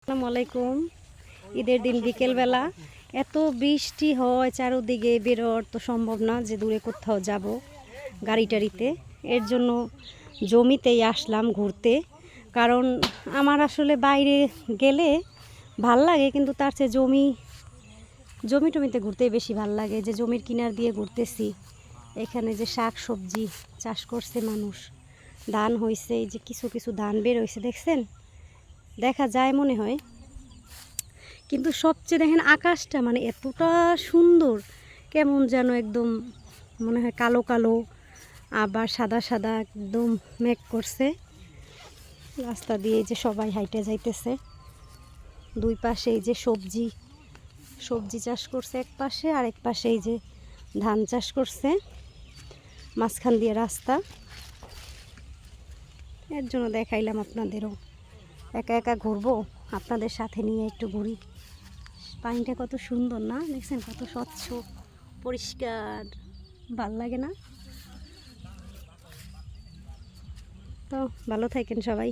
আসসালামু আলাইকুম। ঈদের দিন বিকেলবেলা এত বৃষ্টি হয়, চারোদিকে বেরোর তো সম্ভব না যে দূরে কোথাও যাব গাড়ি টাড়িতে। এর জন্য জমিতেই আসলাম ঘুরতে, কারণ আমার আসলে বাইরে গেলে ভাল লাগে, কিন্তু তার চেয়ে জমিতে ঘুরতেই বেশি ভাল লাগে। যে জমির কিনার দিয়ে ঘুরতেছি, এখানে যে শাক সবজি চাষ করছে মানুষ, ধান হয়েছে, এই যে কিছু কিছু ধান বের হয়েছে দেখছেন, দেখা যায় মনে হয়। কিন্তু সবচেয়ে দেখেন আকাশটা মানে এতটা সুন্দর, কেমন যেন একদম মনে হয় কালো কালো, আবার সাদা সাদা একদম মেঘ করছে। রাস্তা দিয়ে যে সবাই হাইটে যাইতেছে, দুই পাশে এই যে সবজি চাষ করছে এক পাশে, আর এক পাশে এই যে ধান চাষ করছে, মাঝখান দিয়ে রাস্তা। এর জন্য দেখাইলাম আপনাদেরও, একা একা ঘুরবো, আপনাদের সাথে নিয়ে একটু ঘুরি। পানিটা কত সুন্দর না, দেখছেন কত স্বচ্ছ পরিষ্কার, ভাল লাগে না? তো ভালো থাকেন সবাই।